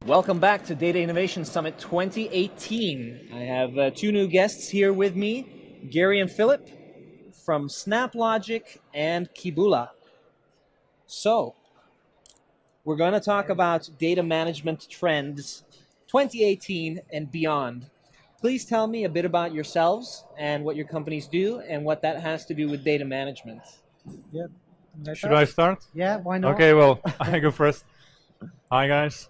Welcome back to Data Innovation Summit 2018. I have two new guests here with me, Gary and Filip from SnapLogic and Keboola. So, we're going to talk about data management trends 2018 and beyond. Please tell me a bit about yourselves and what your companies do and what that has to do with data management. Yep. Should I start? Yeah, why not? Okay, well, I go first. Hi, guys.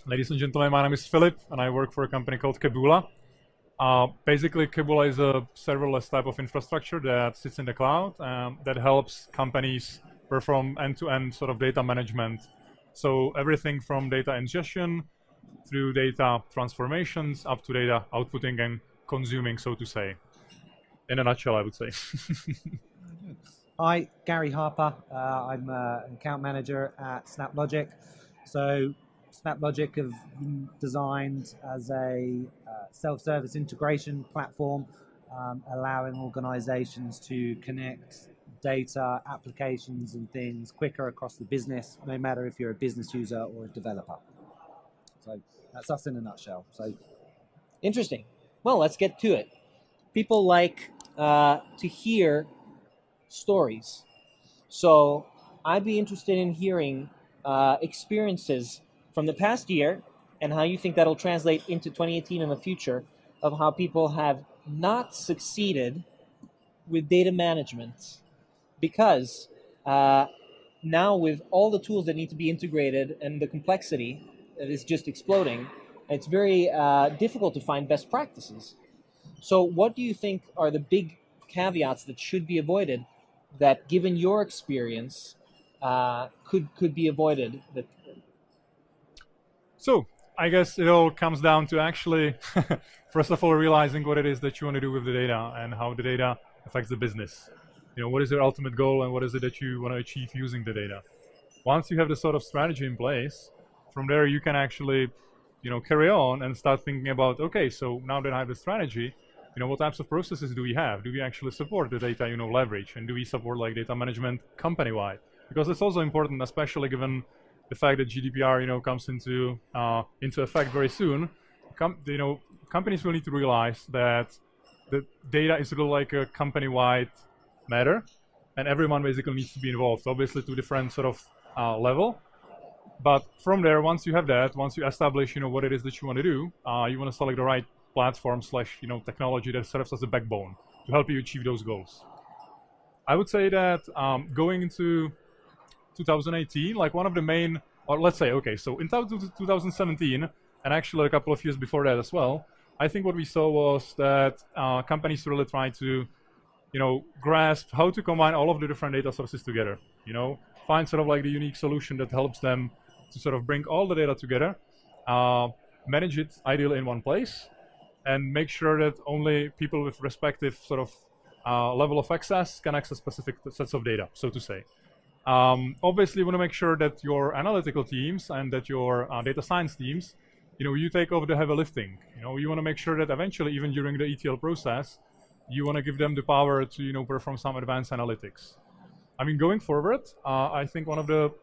Ladies and gentlemen, my name is Filip, and I work for a company called Keboola. Basically, Keboola is a serverless type of infrastructure that sits in the cloud that helps companies perform end-to-end sort of data management. So everything from data ingestion through data transformations up to data outputting and consuming, so to say. In a nutshell, I would say. Hi, Gary Harper. I'm an account manager at SnapLogic. So SnapLogic have been designed as a self-service integration platform, allowing organizations to connect data, applications and things quicker across the business, no matter if you're a business user or a developer. So that's us in a nutshell. So interesting. Well, let's get to it. People like to hear stories. So I'd be interested in hearing experiences from the past year and how you think that'll translate into 2018 in the future of how people have not succeeded with data management. Because now with all the tools that need to be integrated and the complexity that is just exploding, it's very difficult to find best practices. So what do you think are the big caveats that should be avoided that, given your experience, could be avoided? So I guess it all comes down to actually, first of all, realizing what it is that you want to do with the data and how the data affects the business. You know, what is your ultimate goal and what is it that you want to achieve using the data? Once you have the sort of strategy in place, from there you can actually, carry on and start thinking about, okay, so now that I have the strategy, what types of processes do we have? Do we actually support the data, leverage? And do we support like data management company-wide? Because it's also important, especially given the fact that GDPR, comes into effect very soon. Companies will need to realize that the data is really like a company-wide matter, and everyone basically needs to be involved. Obviously, to different sort of level. But from there, once you have that, once you establish, what it is that you want to do, you want to select the right platform / technology that serves as a backbone to help you achieve those goals. I would say that going into 2018, like one of the main, or let's say, okay, so in 2017, and actually a couple of years before that as well, I think what we saw was that companies really tried to, grasp how to combine all of the different data sources together, find sort of like the unique solution that helps them to sort of bring all the data together, manage it ideally in one place, and make sure that only people with respective sort of level of access can access specific sets of data, so to say. Obviously, you want to make sure that your analytical teams and that your data science teams, you take over the heavy lifting. You want to make sure that eventually, even during the ETL process, you want to give them the power to, perform some advanced analytics. I mean, going forward, I think one of the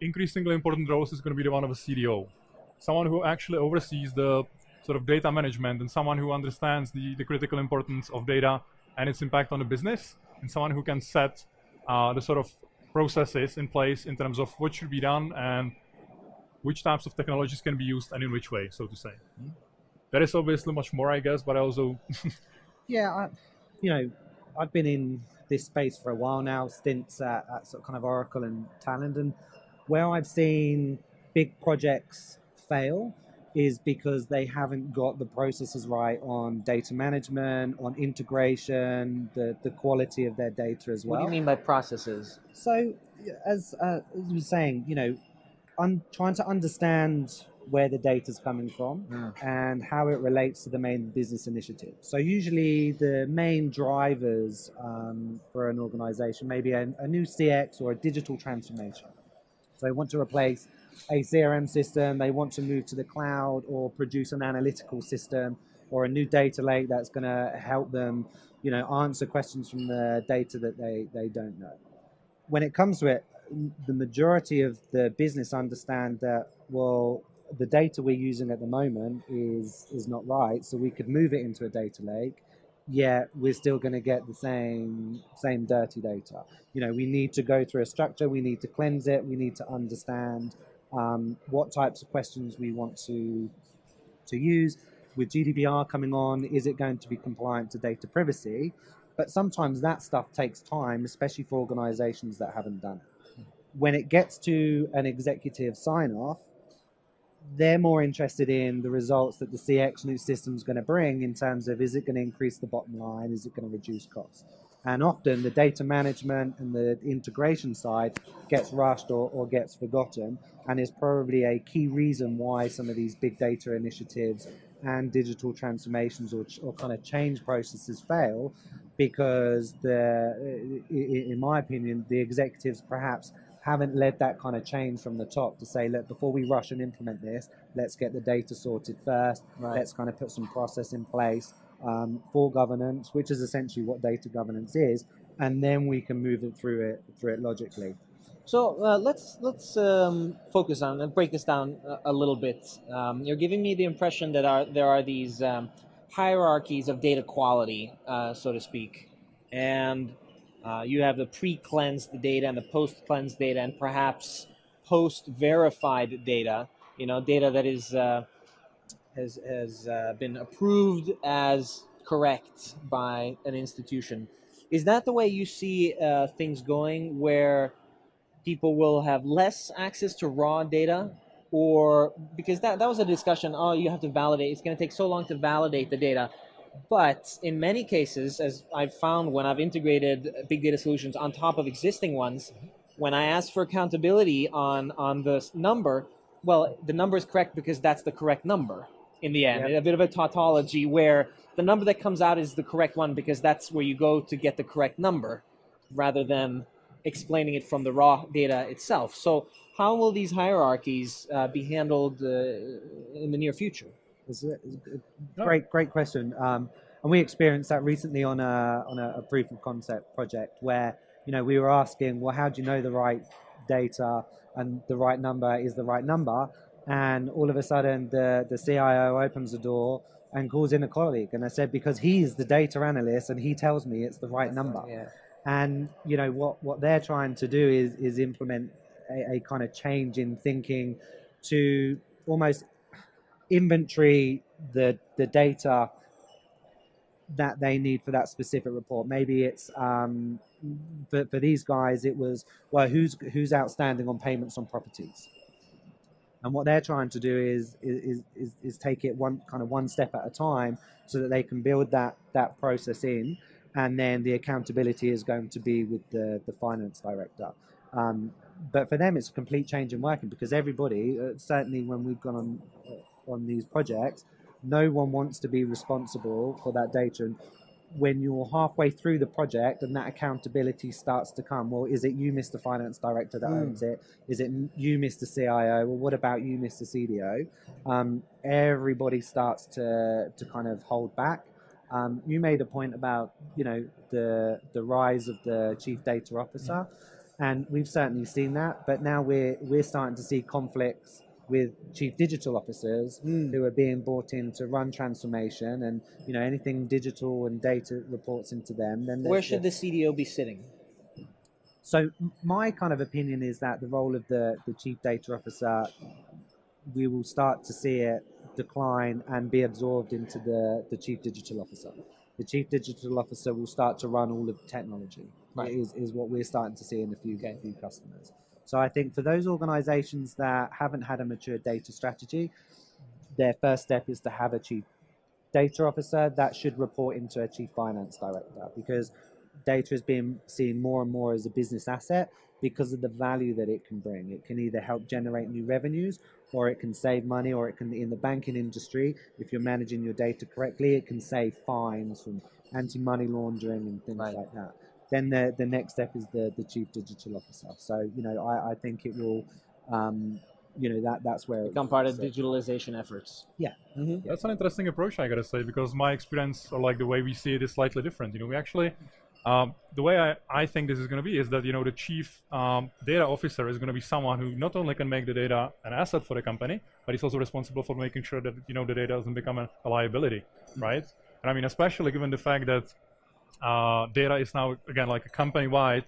increasingly important roles is going to be the one of a CDO. Someone who actually oversees the sort of data management and someone who understands the critical importance of data and its impact on the business, and someone who can set the sort of processes in place in terms of what should be done and which types of technologies can be used and in which way, so to say. There is obviously much more, I guess, but I also... Yeah, I've been in this space for a while now, stints at sort of kind of Oracle and Talend, and where I've seen big projects fail is because they haven't got the processes right on data management, on integration, the quality of their data as well. What do you mean by processes? So, as you were saying, I'm trying to understand where the data's coming from and how it relates to the main business initiative. So usually the main drivers for an organization may be a new CX or a digital transformation. So they want to replace a CRM system, they want to move to the cloud or produce an analytical system or a new data lake that's going to help them, answer questions from the data that they don't know. When it comes to it, the majority of the business understand that, well, the data we're using at the moment is not right, so we could move it into a data lake, yet we're still going to get the same dirty data. We need to go through a structure, we need to cleanse it, we need to understand what types of questions we want to use. With GDPR coming on, is it going to be compliant to data privacy? But sometimes that stuff takes time, especially for organizations that haven't done it. When it gets to an executive sign-off, they're more interested in the results that the CX new system is going to bring in terms of, is it going to increase the bottom line? Is it going to reduce costs? And often the data management and the integration side gets rushed or gets forgotten, and is probably a key reason why some of these big data initiatives and digital transformations or kind of change processes fail, because in my opinion, the executives perhaps haven't led that kind of change from the top to say, look, before we rush and implement this, let's get the data sorted first. Right. Let's kind of put some process in place for governance, which is essentially what data governance is, and then we can move it through it logically. So let's focus on and break this down a little bit. You're giving me the impression that there are these hierarchies of data quality, so to speak, and you have the pre-cleansed data and the post-cleansed data, and perhaps post-verified data. Data that has been approved as correct by an institution. Is that the way you see things going, where people will have less access to raw data? Or because that was a discussion, you have to validate, it's going to take so long to validate the data. But in many cases, as I've found when I've integrated big data solutions on top of existing ones, when I ask for accountability on the number, well, the number is correct because that's the correct number in the end. Yep. A bit of a tautology where the number that comes out is the correct one because that's where you go to get the correct number, rather than explaining it from the raw data itself. So how will these hierarchies be handled in the near future? It's a great question. And we experienced that recently on a proof of concept project where, we were asking, well, how do you know the right data and the right number is the right number? And all of a sudden the CIO opens the door and calls in a colleague. And I said, because he's the data analyst and he tells me it's the right number. Yeah. And, what they're trying to do is implement a kind of change in thinking to almost inventory the data that they need for that specific report. Maybe it's for these guys it was, well, who's outstanding on payments on properties, and what they're trying to do is take it one step at a time so that they can build that process in, and then the accountability is going to be with the finance director. But for them it's a complete change in working, because everybody, certainly when we've gone on these projects, no one wants to be responsible for that data. And when you're halfway through the project and that accountability starts to come, well, is it you, Mr. Finance Director, that owns it? Is it you, Mr. CIO? Well, what about you, Mr. CDO? Everybody starts to kind of hold back. You made a point about, the rise of the Chief Data Officer, and we've certainly seen that, but now we're starting to see conflicts with chief digital officers who are being brought in to run transformation, and anything digital and data reports into them. Then where should the CDO be sitting? So my kind of opinion is that the role of the chief data officer, we will start to see it decline and be absorbed into the chief digital officer. The chief digital officer will start to run all of the technology. Right. Is what we're starting to see in a few customers. So I think for those organizations that haven't had a mature data strategy, their first step is to have a chief data officer that should report into a chief finance director, because data is being seen more and more as a business asset because of the value that it can bring. It can either help generate new revenues, or it can save money, or it can, in the banking industry, if you're managing your data correctly, it can save fines from anti-money laundering and things like that. Then the next step is the chief digital officer. So, I think it will, that's where become part of digitalization efforts. Yeah. That's an interesting approach, I gotta say, because my experience, or like the way we see it, is slightly different. We actually The way I think this is going to be is that the chief data officer is going to be someone who not only can make the data an asset for the company, but he's also responsible for making sure that the data doesn't become a liability, right? And I mean, especially given the fact that data is now again like a company-wide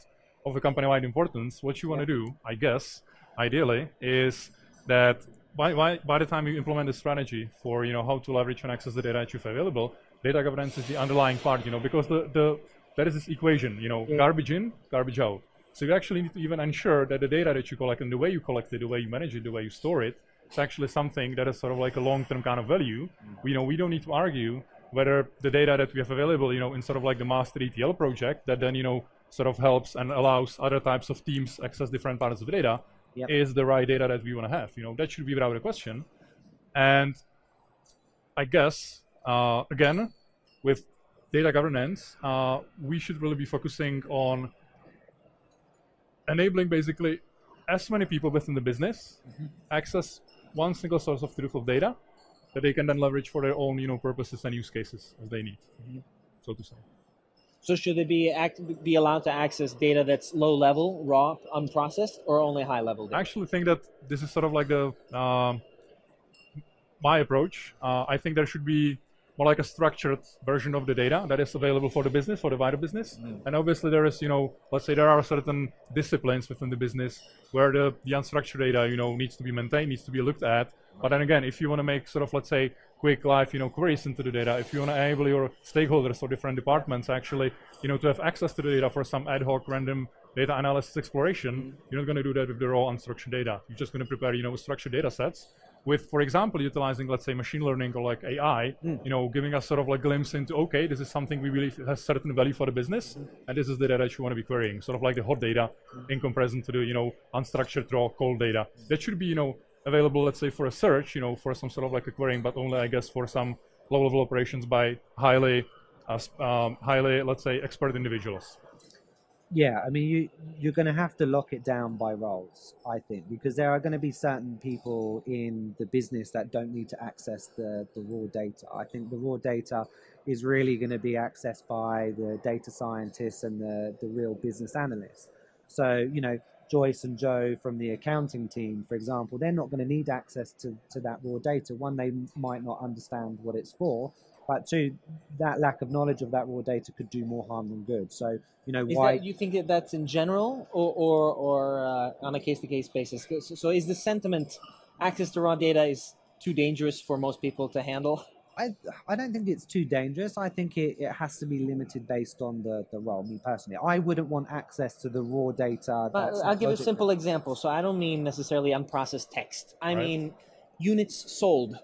importance. What you want to do, I guess, ideally, is that by the time you implement the strategy for how to leverage and access the data that you have available, data governance is the underlying part, because there is this equation, garbage in, garbage out. So you actually need to even ensure that the data that you collect and the way you collect it, the way you manage it, the way you store it, it's actually something that is sort of like a long-term kind of value. We don't need to argue whether the data that we have available, in sort of like the master ETL project that then, sort of helps and allows other types of teams access different parts of the data, is the right data that we want to have. That should be without a question. And I guess, again, with data governance, we should really be focusing on enabling basically as many people within the business access one single source of truth of data that they can then leverage for their own purposes and use cases as they need, so to say. So should they be allowed to access data that's low level, raw, unprocessed, or only high level data? I actually think that this is sort of like the my approach. I think there should be more like a structured version of the data that is available for the business, for the wider business. And obviously there is, let's say there are certain disciplines within the business where the unstructured data, needs to be maintained, needs to be looked at. But then again, if you want to make sort of, let's say, quick live, queries into the data, if you want to enable your stakeholders or different departments actually, to have access to the data for some ad hoc random data analysis exploration, you're not going to do that with the raw unstructured data. You're just going to prepare, structured data sets with, for example, utilizing, let's say, machine learning or like AI, giving us sort of like glimpse into, okay, this is something we believe has certain value for the business, and this is the data that you want to be querying, sort of like the hot data in comparison to the, unstructured raw cold data. That should be, available, let's say, for a search, for some sort of like a querying, but only, I guess, for some low-level operations by highly, let's say, expert individuals. Yeah, I mean, you're going to have to lock it down by roles, I think, because there are going to be certain people in the business that don't need to access the raw data. I think the raw data is really going to be accessed by the data scientists and the real business analysts. So, Joyce and Joe from the accounting team, for example, they're not going to need access to that raw data. One, they might not understand what it's for, but two, that lack of knowledge of that raw data could do more harm than good. So, why... You think that that's in general or on a case-to-case basis? So is the sentiment access to raw data is too dangerous for most people to handle? I don't think it's too dangerous. I think it has to be limited based on the role. Me personally, I wouldn't want access to the raw data. I'll give a simple example. So I don't mean necessarily unprocessed text. I mean units sold.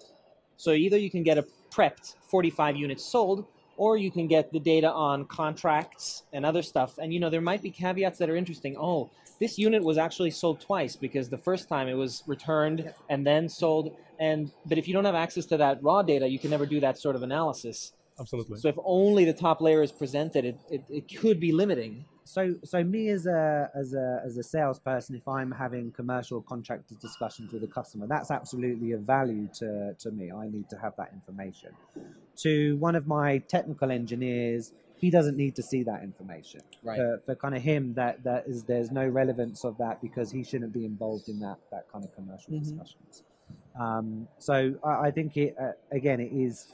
So either you can get a prepped 45 units sold, or you can get the data on contracts and other stuff. And, there might be caveats that are interesting. Oh, this unit was actually sold twice because the first time it was returned and then sold. But if you don't have access to that raw data, you can never do that sort of analysis. Absolutely. So if only the top layer is presented, it could be limiting. So me as a salesperson, if I'm having commercial contract discussions with a customer, that's absolutely of value to me. I need to have that information. To one of my technical engineers, he doesn't need to see that information. Right. For kind of him, there's no relevance of that because he shouldn't be involved in that kind of commercial discussions. So I think it is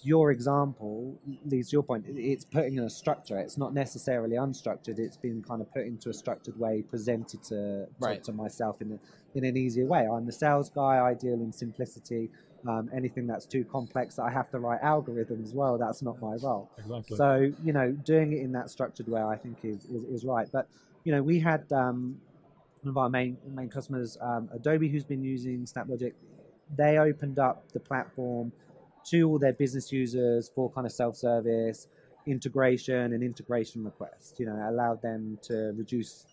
your example leads to your point. It's putting in a structure. It's not necessarily unstructured. It's been kind of put into a structured way, presented to myself in an easier way. I'm the sales guy. I deal in simplicity. Anything that's too complex that I have to write algorithms, well, that's not my role. Exactly. So, doing it in that structured way, I think is right. But, we had one of our main customers, Adobe, who's been using SnapLogic. They opened up the platform to all their business users for kind of self-service, integration requests. Allowed them to reduce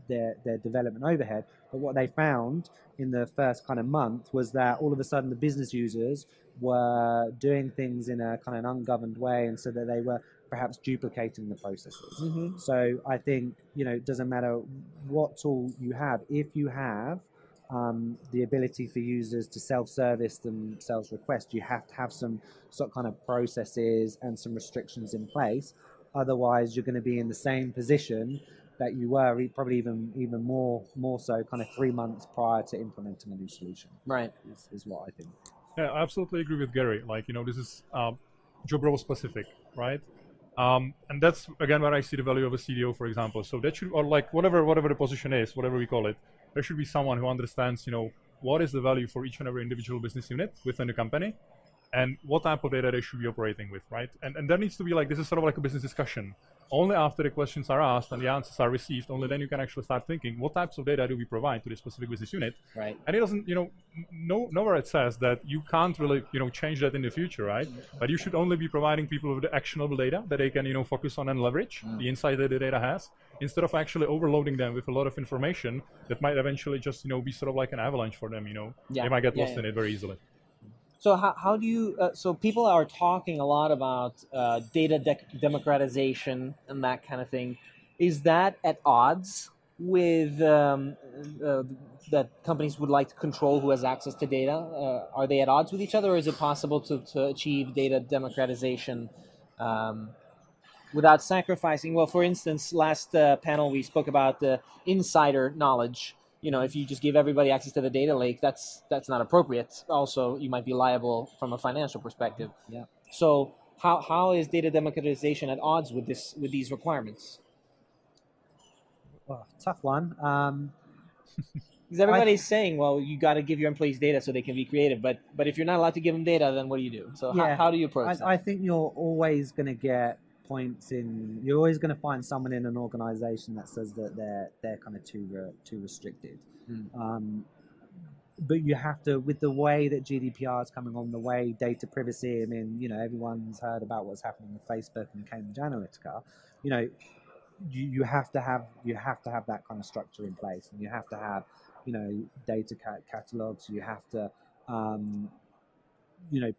their development overhead. But what they found in the first kind of month was that all of a sudden the business users were doing things in a kind of ungoverned way, and so that they were perhaps duplicating the processes. So I think, it doesn't matter what tool you have, if you have the ability for users to self-service themselves request, you have to have some sort of kind of processes and some restrictions in place. Otherwise, you're going to be in the same position that you were, probably even more so, kind of 3 months prior to implementing a new solution. Right. Is what I think. Yeah, I absolutely agree with Gary. Like, this is job role specific, right? And that's again where I see the value of a CDO, for example. So that should, or like whatever the position is, whatever we call it, there should be someone who understands, what is the value for each and every individual business unit within the company, and what type of data they should be operating with, right? And there needs to be like, this is sort of like a business discussion. Only after the questions are asked and the answers are received, only then you can actually start thinking, what types of data do we provide to this specific business unit? Right. And it doesn't, nowhere it says that you can't really, change that in the future, right? But you should only be providing people with the actionable data that they can, focus on and leverage the insight that the data has, instead of actually overloading them with a lot of information that might eventually just, be sort of like an avalanche for them, Yeah. They might get lost in it very easily. So how do you? So people are talking a lot about data democratization and that kind of thing. Is that at odds with that companies would like to control who has access to data? Are they at odds with each other, or is it possible to achieve data democratization without sacrificing? Well, for instance, last panel we spoke about the insider knowledge. If you just give everybody access to the data lake, that's not appropriate. Also, you might be liable from a financial perspective. Yeah. So how is data democratization at odds with these requirements? Well, tough one. Because everybody's saying, well, you got to give your employees data so they can be creative. But if you're not allowed to give them data, then what do you do? So how do you approach that? I think you're always going to get points in. You're always going to find someone in an organization that says that they're kind of too restricted. But you have to, with the way that GDPR is coming on, the way data privacy. I mean, everyone's heard about what's happening with Facebook and Cambridge Analytica. You have to have that kind of structure in place, and you have to have data catalogs. You have to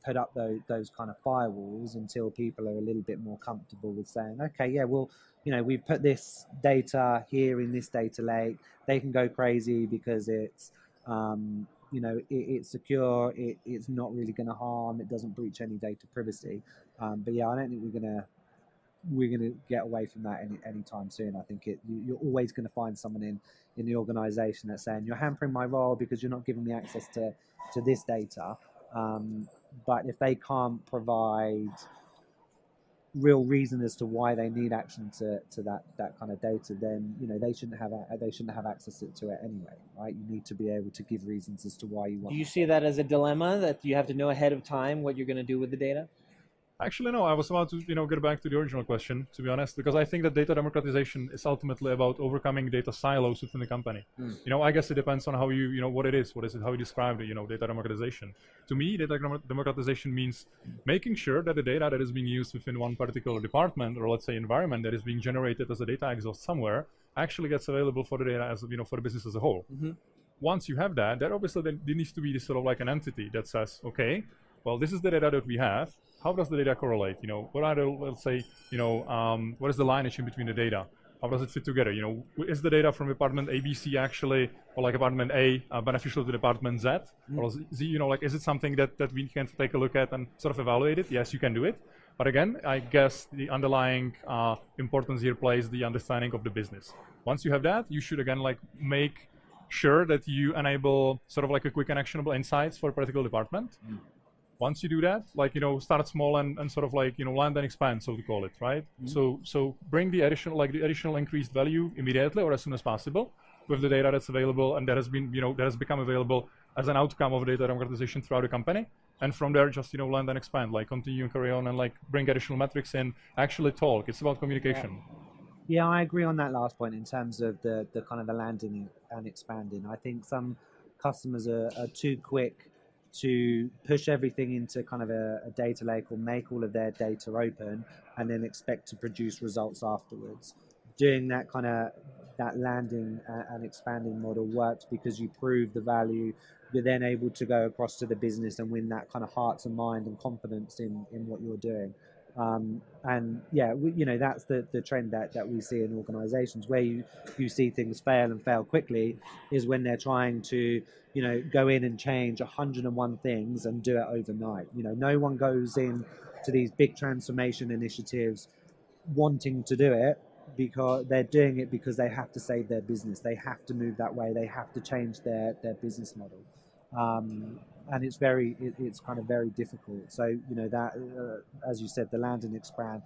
put up those kind of firewalls until people are a little bit more comfortable with saying, okay, yeah, well, we've put this data here in this data lake. They can go crazy because it's, it's secure. It's not really going to harm. It doesn't breach any data privacy. But yeah, I don't think we're gonna get away from that anytime soon. I think you're always going to find someone in the organization that's saying, you're hampering my role because you're not giving me access to this data. But if they can't provide real reason as to why they need action to that kind of data, then they shouldn't have access to it anyway, right? You need to be able to give reasons as to why you want. Do you see that as a dilemma, that you have to know ahead of time what you're going to do with the data? Actually, no. I was about to, get back to the original question, to be honest, because I think that data democratization is ultimately about overcoming data silos within the company. I guess it depends on how you, what it is, how you describe it, data democratization. To me, data democratization means making sure that the data that is being used within one particular department, or let's say environment, that is being generated as a data exhaust somewhere, actually gets available for the data as, for the business as a whole. Once you have that, obviously there needs to be this sort of like an entity that says, okay, well, this is the data that we have. How does the data correlate? What are the, let's say, what is the lineage in between the data? How does it fit together? Is the data from department ABC actually, or like department A, beneficial to department Z? Or Z, is it something that we can take a look at and sort of evaluate it? Yes, you can do it. But again, I guess the underlying importance here plays the understanding of the business. Once you have that, you should again make sure that you enable sort of like a quick and actionable insights for a particular department. Once you do that, start small and sort of land and expand, so to call it, right? So bring the additional increased value immediately or as soon as possible with the data that's available and that has been, that has become available as an outcome of data democratization throughout the company. And from there, just, land and expand, continue and carry on and bring additional metrics in, actually talk. It's about communication. Yeah, I agree on that last point in terms of the kind of the landing and expanding. I think some customers are too quick to push everything into kind of a data lake or make all of their data open and then expect to produce results afterwards. Doing that kind of that landing and expanding model works because you prove the value. You're then able to go across to the business and win that kind of hearts and mind and confidence in what you're doing. And yeah, that's the trend that we see in organizations where you see things fail and fail quickly is when they're trying to, go in and change 101 things and do it overnight. No one goes in to these big transformation initiatives wanting to do it because they're doing it because they have to save their business. They have to move that way. They have to change their business model. And it's it's kind of very difficult. So, you know, that, as you said, the land and expand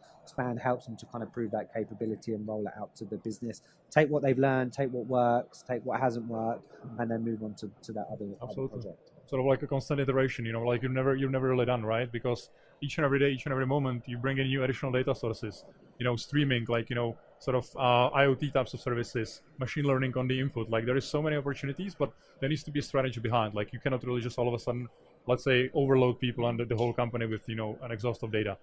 helps them to kind of prove that capability and roll it out to the business. Take what they've learned, take what works, take what hasn't worked, and then move on to that other project. Sort of like a constant iteration, you know, like you're never really done, right? Because each and every day, each and every moment, you bring in new additional data sources, you know, streaming, like, you know, sort of IoT types of services, machine learning on the input. Like, there is so many opportunities, but there needs to be a strategy behind. Like, you cannot really just all of a sudden, let's say, overload people and the whole company with, you know, an exhaust of data.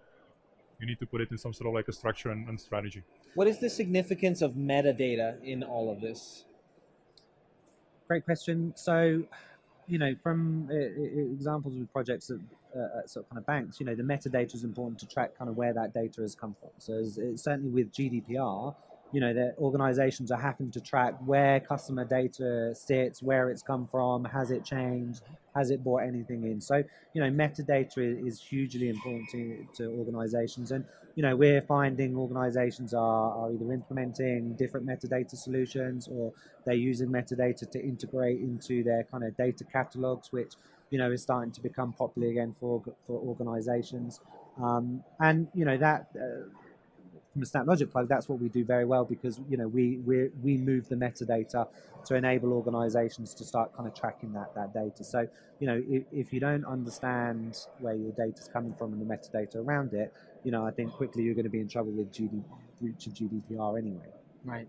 You need to put it in some sort of like a structure and strategy. What is the significance of metadata in all of this? Great question. So, you know, from examples with projects at sort of kind of banks, you know, the metadata is important to track kind of where that data has come from. So it's certainly with GDPR, you know, the organizations are having to track where customer data sits, where it's come from, has it changed, has it brought anything in. So, you know, metadata is hugely important to organizations. And, you know, we're finding organizations are either implementing different metadata solutions, or they're using metadata to integrate into their kind of data catalogs, which, you know, is starting to become popular again for organizations. And, you know, that from a SnapLogic plug, that's what we do very well, because, you know, we move the metadata to enable organizations to start kind of tracking that data. So, you know, if you don't understand where your data is coming from and the metadata around it, you know, I think quickly you're going to be in trouble with breach of GDPR anyway. Right.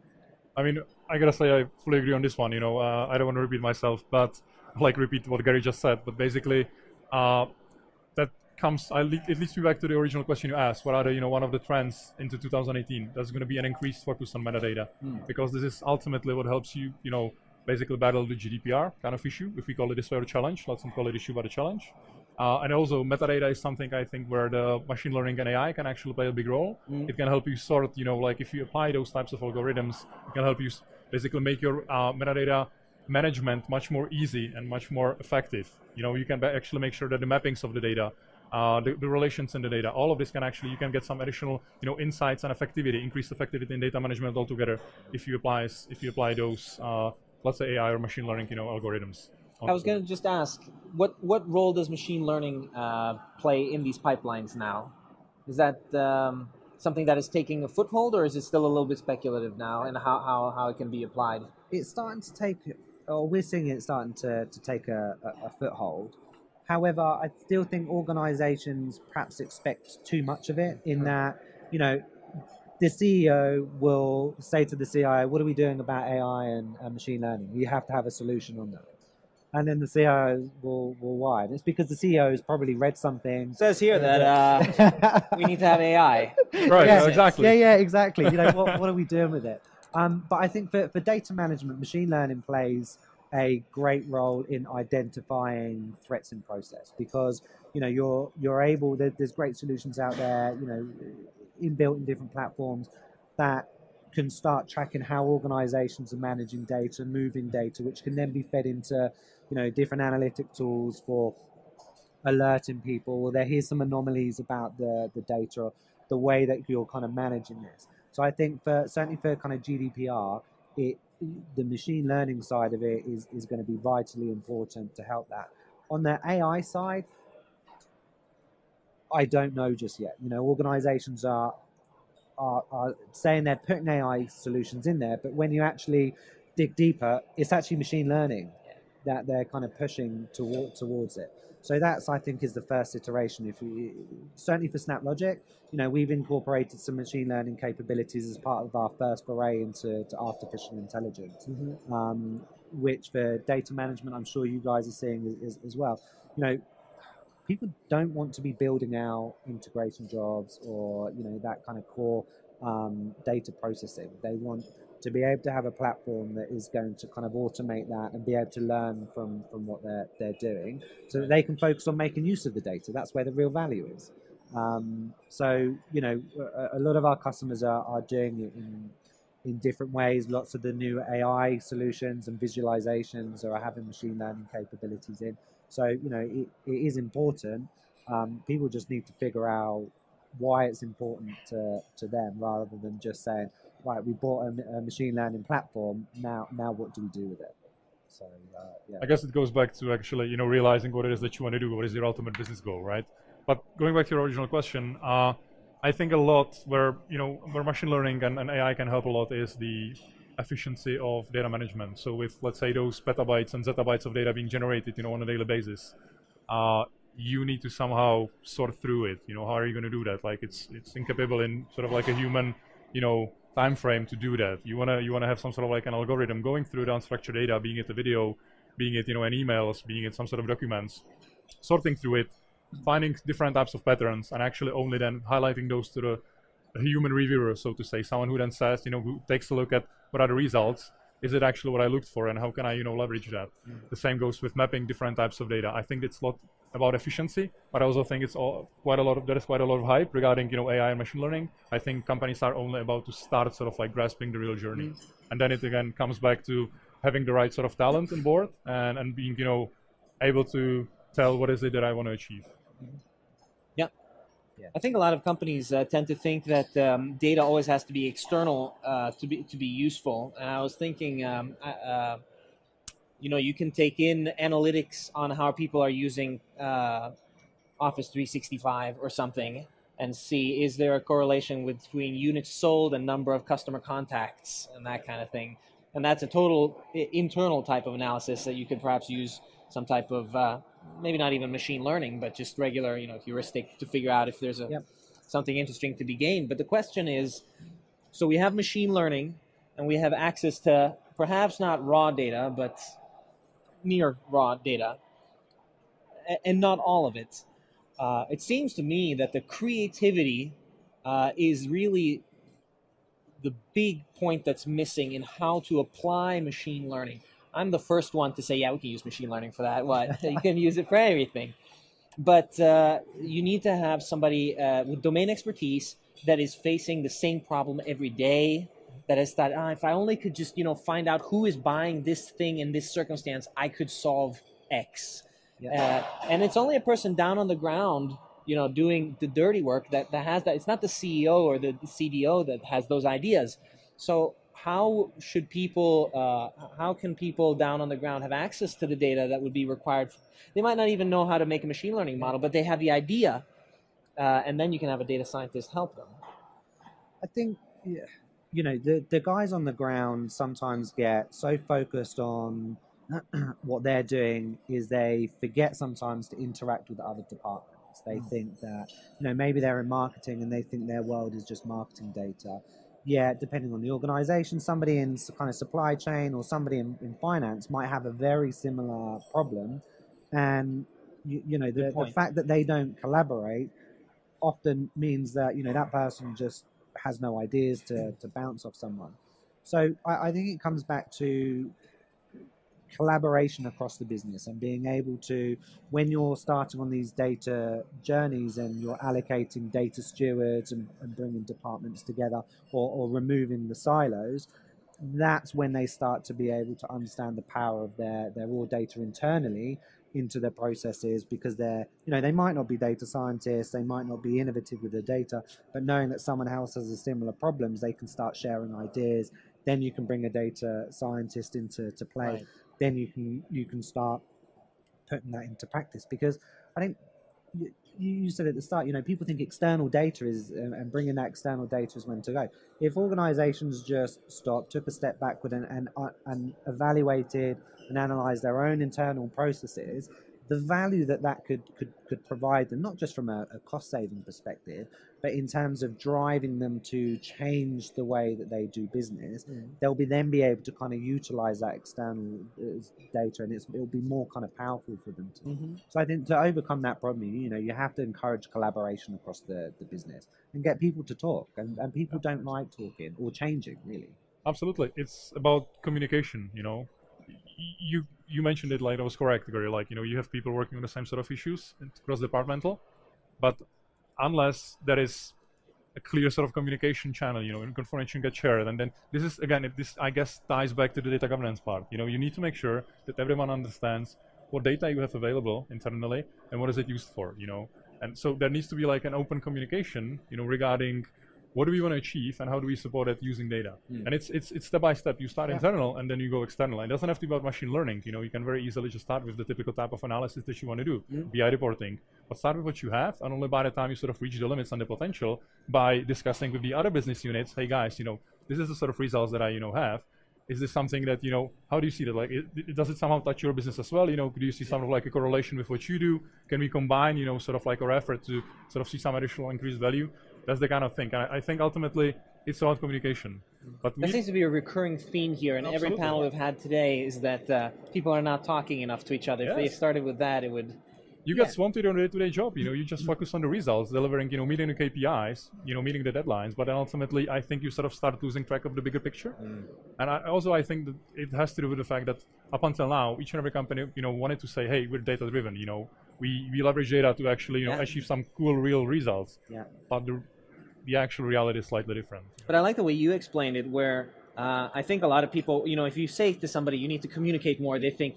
I mean, I gotta say I fully agree on this one. You know, I don't want to repeat myself, but like repeat what Gary just said. But basically, that comes. It leads me back to the original question you asked. What are the, you know, one of the trends into 2018? There's going to be an increased focus on metadata, because this is ultimately what helps you, you know, basically battle the GDPR kind of issue, if we call it this way, or a challenge. Let's not call it issue, but a challenge. And also, metadata is something I think where the machine learning and AI can actually play a big role. It can help you sort, you know, like if you apply those types of algorithms, it can help you basically make your metadata management much more easy and much more effective. You know, you can actually make sure that the mappings of the data, the relations in the data, all of this can actually, you can get some additional, you know, insights and effectivity, increased effectivity in data management altogether if you apply those, let's say AI or machine learning, you know, algorithms. I was going to just ask, what role does machine learning play in these pipelines now? Is that something that is taking a foothold, or is it still a little bit speculative now, and how it can be applied? It's starting to take, or we're seeing it starting to take a foothold. However, I still think organizations perhaps expect too much of it, in that, you know, the CEO will say to the CIO, what are we doing about AI and machine learning? You have to have a solution on that. And then the CIO will why? And it's because the CEO has probably read something. It says here that we need to have AI. Right, yeah, exactly. Yeah, exactly. You know, what are we doing with it? But I think for data management, machine learning plays a great role in identifying threats in process, because, you know, you're able, there's great solutions out there, you know, inbuilt in different platforms that can start tracking how organizations are managing data, moving data, which can then be fed into, you know, different analytic tools for alerting people, or here's some anomalies about the data, or the way that you're kind of managing this. So I think certainly for kind of GDPR, the machine learning side of it is going to be vitally important to help that. On the AI side, I don't know just yet. You know, organizations are saying they're putting AI solutions in there, but when you actually dig deeper, it's actually machine learning that they're kind of pushing towards it. So that's, I think, is the first iteration. Certainly for SnapLogic, you know, we've incorporated some machine learning capabilities as part of our first foray into artificial intelligence, which for data management, I'm sure you guys are seeing as well. You know, people don't want to be building out integration jobs or, you know, that kind of core data processing. They want to be able to have a platform that is going to kind of automate that and be able to learn from what they're doing, so that they can focus on making use of the data. That's where the real value is. So, you know, a lot of our customers are doing it in different ways. Lots of the new AI solutions and visualizations are having machine learning capabilities in. So, you know, it is important. People just need to figure out why it's important to them, rather than just saying, right, we bought a machine learning platform, now what do we do with it? So yeah. I guess it goes back to actually, realizing what it is that you want to do, what is your ultimate business goal, right? But going back to your original question, I think a lot where machine learning and AI can help a lot is the efficiency of data management. So with, let's say, those petabytes and zettabytes of data being generated, on a daily basis, you need to somehow sort through it. How are you going to do that? Like it's incapable in sort of like a human, time frame to do that. You wanna have some sort of like an algorithm going through the unstructured data, being it a video, being it an emails, being it some sort of documents, sorting through it, finding different types of patterns, and actually only then highlighting those to the human reviewer, so to say, someone who then says, who takes a look at what are the results. Is it actually what I looked for, and how can I, leverage that? The same goes with mapping different types of data. I think it's a lot about efficiency, but I also think it's there is quite a lot of hype regarding, AI and machine learning. I think companies are only about to start sort of like grasping the real journey, and then it again comes back to having the right sort of talent on board and being, able to tell what is it that I want to achieve. Yeah. I think a lot of companies tend to think that data always has to be external to be useful. And I was thinking, you can take in analytics on how people are using Office 365 or something, and see, is there a correlation between units sold and number of customer contacts and that kind of thing. And that's a total internal type of analysis that you could perhaps use some type of maybe not even machine learning, but just regular, heuristic to figure out if there's something interesting to be gained. But the question is, so we have machine learning, and we have access to perhaps not raw data, but near raw data, and not all of it. It seems to me that the creativity is really the big point that's missing in how to apply machine learning. I'm the first one to say, yeah, we can use machine learning for that. What? You can use it for everything. But you need to have somebody with domain expertise that is facing the same problem every day, that has thought, if I only could just, find out who is buying this thing in this circumstance, I could solve X. Yeah. And it's only a person down on the ground, doing the dirty work that has that. It's not the CEO or the CDO that has those ideas. So how can people down on the ground have access to the data that would be required? They might not even know how to make a machine learning model, but they have the idea, and then you can have a data scientist help them. I think, the guys on the ground sometimes get so focused on what they're doing is they forget sometimes to interact with other departments. They think that, maybe they're in marketing and they think their world is just marketing data. Yeah, depending on the organization, somebody in kind of supply chain or somebody in finance might have a very similar problem. And, the fact that they don't collaborate often means that, that person just has no ideas to bounce off someone. So I think it comes back to collaboration across the business and being able to, when you're starting on these data journeys and you're allocating data stewards and bringing departments together or removing the silos, that's when they start to be able to understand the power of their raw data internally into their processes, because they might not be data scientists, they might not be innovative with the data, but knowing that someone else has a similar problems, they can start sharing ideas. Then you can bring a data scientist into play. Right. Then you can start putting that into practice, because I think you said at the start, people think external data is, and bringing that external data is when to go. If organizations just stopped, took a step backward and evaluated and analyzed their own internal processes, the value that could provide them, not just from a cost saving perspective, but in terms of driving them to change the way that they do business, they'll then be able to kind of utilize that external data, and it'll be more kind of powerful for them. So I think to overcome that problem, you have to encourage collaboration across the business and get people to talk, and people don't like talking or changing, really. Absolutely. It's about communication, You mentioned it, like, that was correct, Gary. Like, you have people working on the same sort of issues cross-departmental, but unless there is a clear sort of communication channel, information gets shared, and then this is, again, this, I guess, ties back to the data governance part. You need to make sure that everyone understands what data you have available internally and what is it used for, And so there needs to be like an open communication, regarding what do we want to achieve and how do we support it using data. And it's step by step. You start internal and then you go external. And it doesn't have to be about machine learning. You can very easily just start with the typical type of analysis that you want to do, BI reporting. But start with what you have, and only by the time you sort of reach the limits and the potential, by discussing with the other business units, hey guys, this is the sort of results that I have. Is this something that, how do you see that? Like, does it somehow touch your business as well? Do you see some of like a correlation with what you do? Can we combine, sort of like our effort to sort of see some additional increased value? That's the kind of thing. And I think ultimately it's about communication. But there seems to be a recurring theme here, and every panel we've had today is that people are not talking enough to each other. If they started with that, it would... You get swamped in your day-to-day job. You just focus on the results, delivering, meeting the KPIs, meeting the deadlines. But then ultimately, I think you sort of start losing track of the bigger picture. And I think that it has to do with the fact that up until now, each and every company, wanted to say, hey, we're data-driven. We leverage data to actually, achieve some cool, real results. But the actual reality is slightly different. But I like the way you explained it, where I think a lot of people, if you say to somebody, you need to communicate more, they think,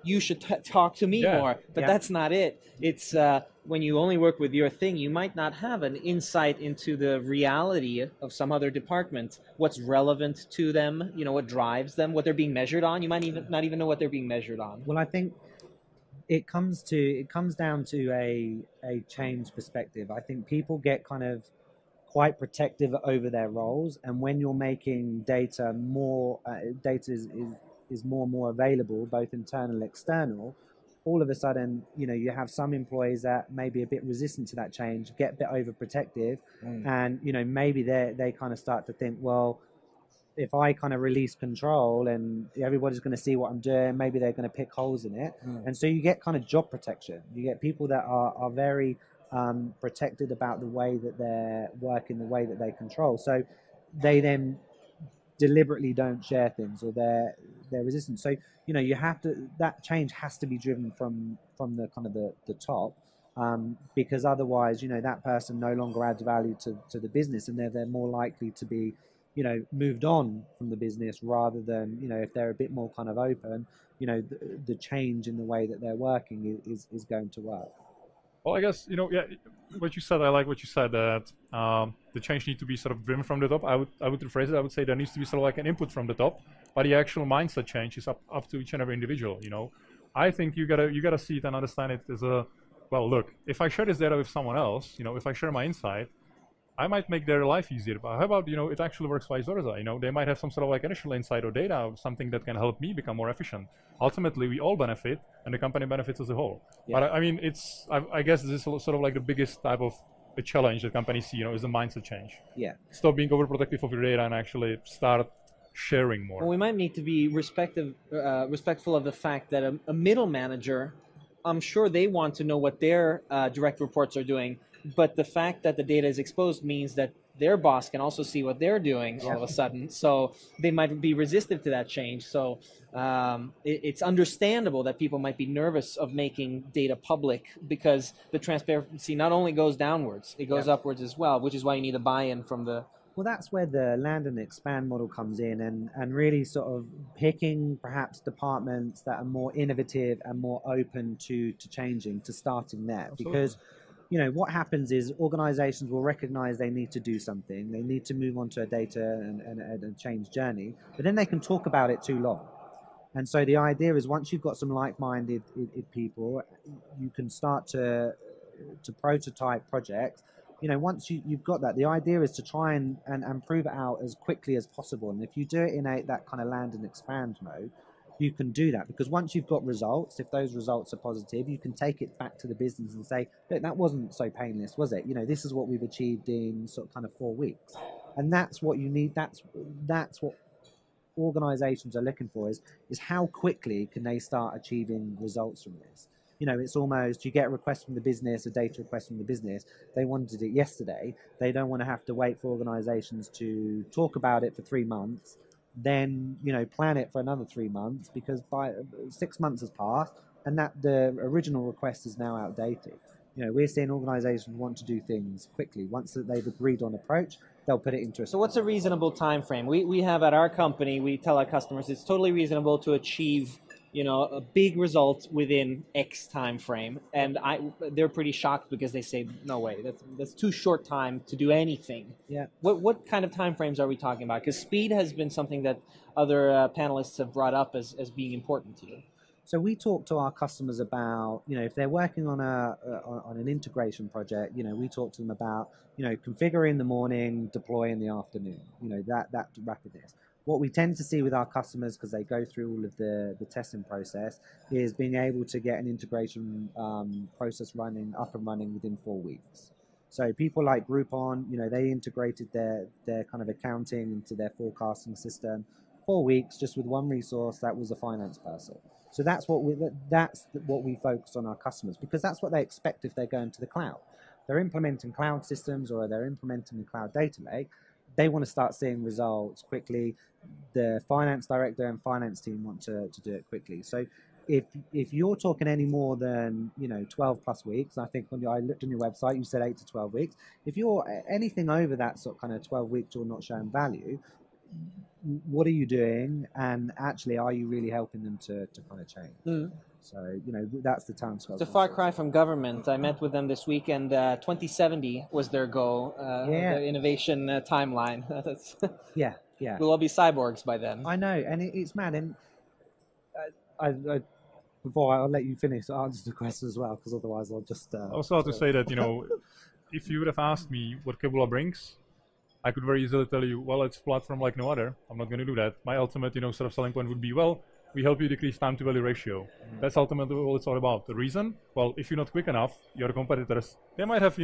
you should talk to me more. But that's not it. It's when you only work with your thing, you might not have an insight into the reality of some other department, what's relevant to them, what drives them, what they're being measured on. You might not even know what they're being measured on. Well, I think it comes down to a change perspective. I think people get kind of quite protective over their roles, and when you're making data more, data is more and more available, both internal and external, all of a sudden, you have some employees that may be a bit resistant to that change, get a bit overprotective, and, maybe they kind of start to think, well, if I kind of release control and everybody's going to see what I'm doing, maybe they're going to pick holes in it. And so you get kind of job protection. You get people that are very protected about the way that they're working, the way that they control. So they then deliberately don't share things, or they're resistant. So you have to, that change has to be driven from the kind of the top, because otherwise that person no longer adds value to the business, and they're more likely to be moved on from the business, rather than if they're a bit more kind of open, the change in the way that they're working is going to work. Well, I guess, what you said, I like what you said, that the change needs to be sort of driven from the top. I would rephrase it. I would say there needs to be sort of like an input from the top, but the actual mindset change is up to each and every individual, I think you gotta see it and understand it as well, look, if I share this data with someone else, if I share my insight, I might make their life easier. But how about, it actually works vice versa? They might have some sort of like initial insight or data of something that can help me become more efficient. Ultimately, we all benefit, and the company benefits as a whole. But I mean, I guess this is sort of like the biggest type of a challenge that companies see, is the mindset change. Stop being overprotective of your data and actually start sharing more. Well, we might need to be respectful of the fact that a middle manager, I'm sure they want to know what their direct reports are doing. But the fact that the data is exposed means that their boss can also see what they're doing all of a sudden. So they might be resistant to that change. So it's understandable that people might be nervous of making data public, because the transparency not only goes downwards, it goes upwards as well, which is why you need a buy-in from the... Well, that's where the land and expand model comes in, and really sort of picking perhaps departments that are more innovative and more open to changing, to starting there. Absolutely. Because what happens is organizations will recognize they need to do something. They need to move on to a data and a change journey, but then they can talk about it too long. And so the idea is, once you've got some like-minded people, you can start to prototype projects. Once you've got that, the idea is to try and prove it out as quickly as possible. And if you do it in that kind of land and expand mode, you can do that, because once you've got results, if those results are positive, you can take it back to the business and say, look, that wasn't so painless, was it? This is what we've achieved in sort of kind of 4 weeks. And that's what you need. That's what organizations are looking for, is how quickly can they start achieving results from this. It's almost, you get a request from the business, a data request from the business, they wanted it yesterday. They don't want to have to wait for organizations to talk about it for 3 months, then plan it for another 3 months, because by 6 months has passed, and that the original request is now outdated. We're seeing organizations want to do things quickly. Once that they've agreed on approach, they'll put it into a... So what's a reasonable time frame? We have at our company, we tell our customers it's totally reasonable to achieve a big result within X time frame, and they're pretty shocked because they say, no way, that's too short time to do anything. Yeah. What kind of time frames are we talking about? Because speed has been something that other panelists have brought up as being important to you. So we talk to our customers about, if they're working on on an integration project, we talk to them about, configure in the morning, deploy in the afternoon, that rapidness. What we tend to see with our customers, because they go through all of the testing process, is being able to get an integration process up and running within 4 weeks. So people like Groupon, they integrated their kind of accounting into their forecasting system. 4 weeks just with one resource, that was a finance person. So that's what we focus on our customers, because that's what they expect if they're going to the cloud. They're implementing cloud systems or they're implementing the cloud data lake. They want to start seeing results quickly. The finance director and finance team want to do it quickly. So if you're talking any more than 12 plus weeks, I think I looked on your website, you said 8 to 12 weeks. If you're anything over that sort of kind of 12 weeks, you're not showing value. What are you doing, and actually are you really helping them to kind of change? So that's the time scale. It's a far cry from government. I met with them this week, and 2070 was their goal, the innovation timeline. yeah We'll all be cyborgs by then. I know, and it's mad. And I before I'll let you finish, I'll answer the question as well, because otherwise I'll just I also have to say that if you would have asked me what Keboola brings, I could very easily tell you, well, it's a platform like no other. I'm not going to do that. My ultimate, sort of selling point would be, well, we help you decrease time to value ratio. That's ultimately what it's all about. The reason? Well, if you're not quick enough, your competitors, they might have,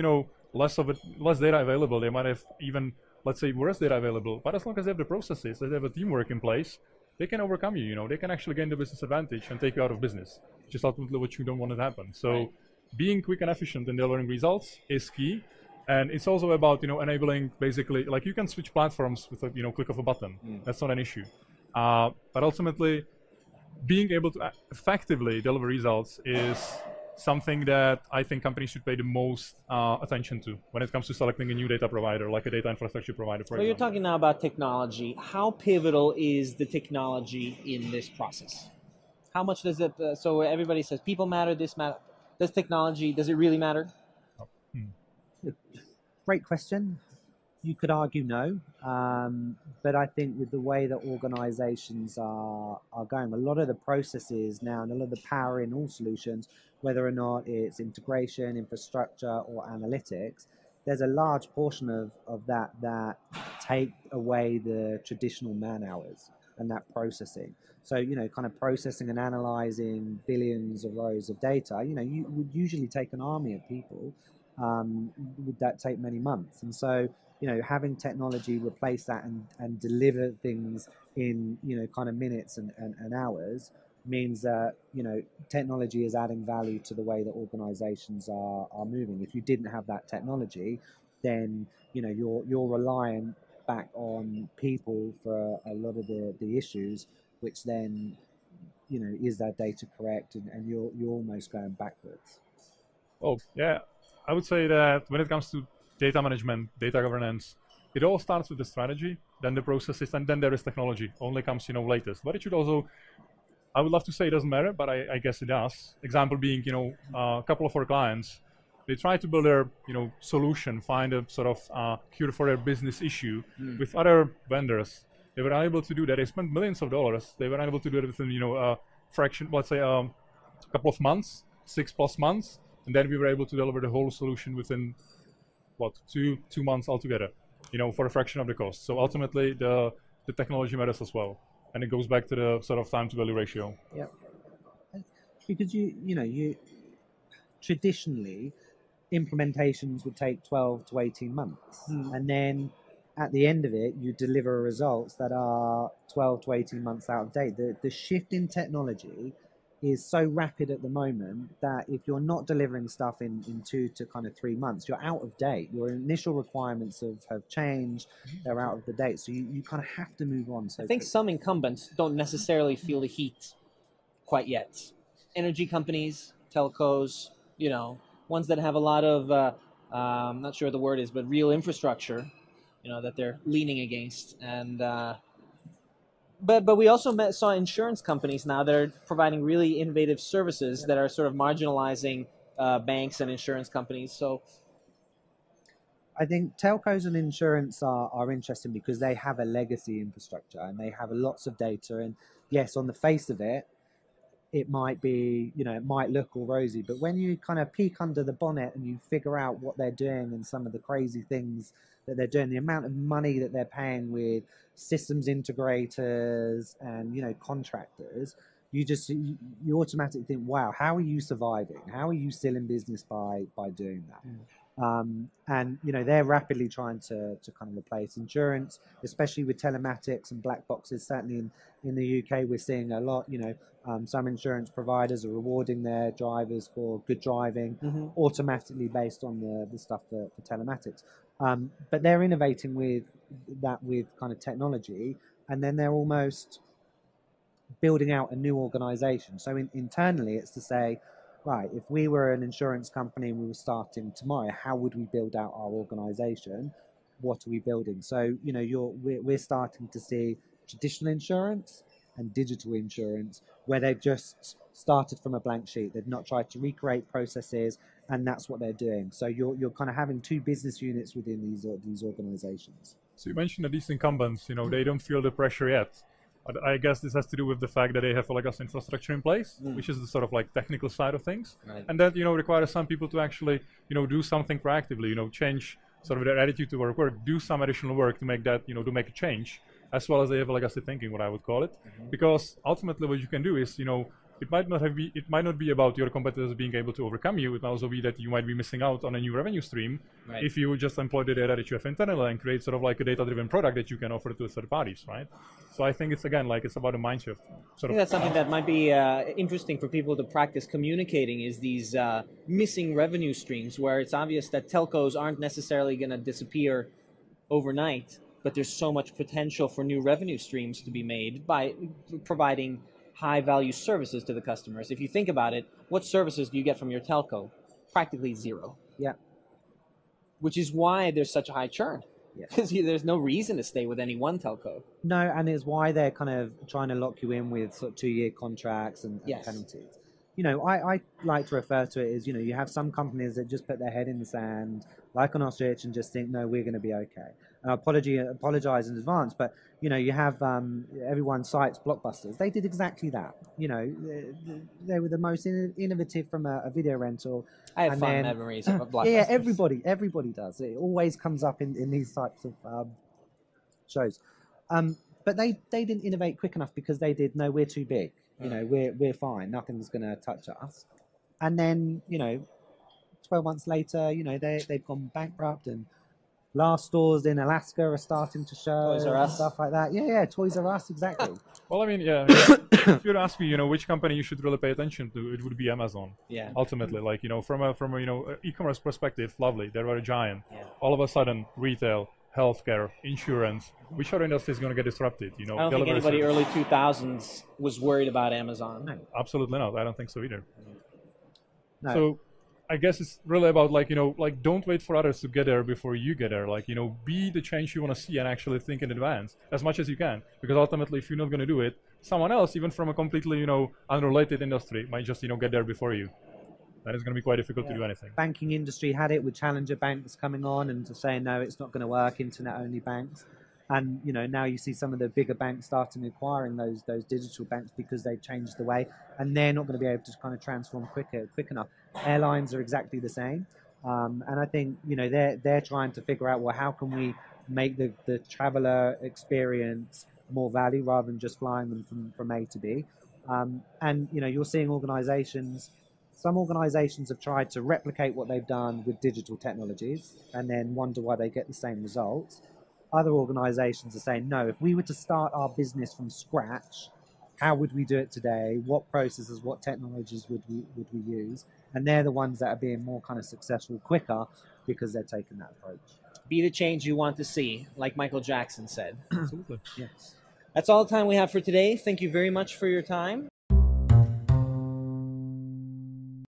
less data available. They might have even, let's say, worse data available. But as long as they have the processes, they have a teamwork in place, they can overcome you. They can actually gain the business advantage and take you out of business, which is ultimately what you don't want to happen. So being quick and efficient in delivering results is key. And it's also about, enabling basically, like you can switch platforms with a, click of a button. That's not an issue. But ultimately, being able to effectively deliver results is something that I think companies should pay the most attention to when it comes to selecting a new data provider, like a data infrastructure provider, for example. You're talking now about technology. How pivotal is the technology in this process? How much does it, so everybody says people matter, this matter. Does it really matter? Great question. You could argue no, but I think with the way that organizations are going, a lot of the processes now and a lot of the power in all solutions, whether or not it's integration, infrastructure, or analytics, there's a large portion of that take away the traditional man hours and that processing. So, kind of processing and analyzing billions of rows of data, you would usually take an army of people. Would that take many months? And so, having technology replace that and deliver things in, kind of minutes and hours means that, technology is adding value to the way that organizations are moving. If you didn't have that technology, then, you're reliant back on people for a lot of the issues, which then, is that data correct? And you're almost going backwards. Oh, yeah. I would say that when it comes to data management, data governance, it all starts with the strategy, then the processes, and then there is technology. Only comes, latest. But it should also, I would love to say it doesn't matter, but I guess it does. Example being, a couple of our clients, they try to build their, solution, find a sort of cure for their business issue with other vendors. They were unable to do that. They spent millions of dollars. They were unable to do it within, a fraction, let's say, a couple of months, 6+ months. And then we were able to deliver the whole solution within, two months altogether, for a fraction of the cost. So ultimately, the technology matters as well. And it goes back to the sort of time to value ratio. Yeah. Because you traditionally, implementations would take 12 to 18 months. And then at the end of it, you deliver results that are 12 to 18 months out of date. The shift in technology is so rapid at the moment that if you're not delivering stuff in 2 to kind of 3 months, you're out of date. Your initial requirements have changed. They're out of the date. So you kind of have to move on. So I think some incumbents don't necessarily feel the heat quite yet. Energy companies, telcos, ones that have a lot of, I'm not sure what the word is, but real infrastructure, that they're leaning against. And but we also saw insurance companies now that are providing really innovative services that are sort of marginalizing banks and insurance companies. So I think telcos and insurance are interesting because they have a legacy infrastructure and they have lots of data. And yes, on the face of it, it might be, it might look all rosy, but when you kind of peek under the bonnet and you figure out what they're doing and some of the crazy things that they're doing, the amount of money that they're paying with systems integrators and, contractors, you automatically think, wow, how are you surviving? How are you still in business by doing that? And they're rapidly trying to kind of replace insurance, especially with telematics and black boxes. Certainly in the UK, we're seeing a lot. Some insurance providers are rewarding their drivers for good driving automatically based on the stuff for telematics. But they're innovating with kind of technology, and then they're almost building out a new organization. So internally, it's to say, right, if we were an insurance company and we were starting tomorrow, how would we build out our organization? What are we building? So, we're starting to see traditional insurance and digital insurance where they've just started from a blank sheet. They've not tried to recreate processes, and that's what they're doing. So you're kind of having two business units within these organizations. So you mentioned that these incumbents, they don't feel the pressure yet. I guess this has to do with the fact that they have a legacy infrastructure in place, which is the sort of like technical side of things. Right. And that, requires some people to actually, do something proactively, change sort of their attitude to work, do some additional work to make that, to make a change, as well as they have a legacy thinking, what I would call it. Because ultimately what you can do is, it might not be about your competitors being able to overcome you. It might also be that you might be missing out on a new revenue stream if you just employ the data that you have internally and create sort of like a data-driven product that you can offer to third parties, right? So I think it's about a mind shift. I think that's something that might be interesting for people to practice communicating is these missing revenue streams where it's obvious that telcos aren't necessarily going to disappear overnight, but there's so much potential for new revenue streams to be made by providing high-value services to the customers. If you think about it, what services do you get from your telco? Practically zero. Yeah. Which is why there's such a high churn. Because there's no reason to stay with any one telco. No, and it's why they're kind of trying to lock you in with sort of 2-year contracts and penalties. I like to refer to it as, you have some companies that just put their head in the sand, like an ostrich, and just think, no, we're going to be okay. And I apologize in advance, but, you have everyone cites Blockbusters. They did exactly that. They were the most innovative from a video rental. I have fond memories of Blockbusters. Yeah, everybody does. It always comes up in these types of shows. But they didn't innovate quick enough because they did, no, we're too big. We're fine. Nothing's going to touch us. And then, 12 months later, they've gone bankrupt, and last stores in Alaska are starting to show Toys R Us. Stuff like that. Yeah, Toys R Us, exactly. Well, I mean, if you'd ask me, which company you should really pay attention to, it would be Amazon. Yeah. Ultimately, like, from a e-commerce perspective, lovely. They were a giant. Yeah. All of a sudden, retail, healthcare, insurance, which other industry is going to get disrupted? I don't think anybody early 2000s was worried about Amazon. No, absolutely not. I don't think so either. No. So I guess it's really about don't wait for others to get there before you get there. Be the change you want to see and actually think in advance as much as you can. Because ultimately, if you're not going to do it, someone else, even from a completely, unrelated industry, might just, get there before you. That is going to be quite difficult to do anything. Banking industry had it with challenger banks coming on and saying, no, it's not going to work, internet-only banks. And, now you see some of the bigger banks starting acquiring those digital banks because they've changed the way, and they're not going to be able to kind of transform quick enough. Airlines are exactly the same. And I think, they're trying to figure out, well, how can we make the traveler experience more value rather than just flying them from A to B. And, you're seeing some organizations have tried to replicate what they've done with digital technologies and then wonder why they get the same results. Other organizations are saying, no, if we were to start our business from scratch, how would we do it today? What processes, what technologies would we use? And they're the ones that are being more kind of successful quicker because they're taking that approach. Be the change you want to see, like Michael Jackson said. Absolutely. Yes. That's all the time we have for today. Thank you very much for your time.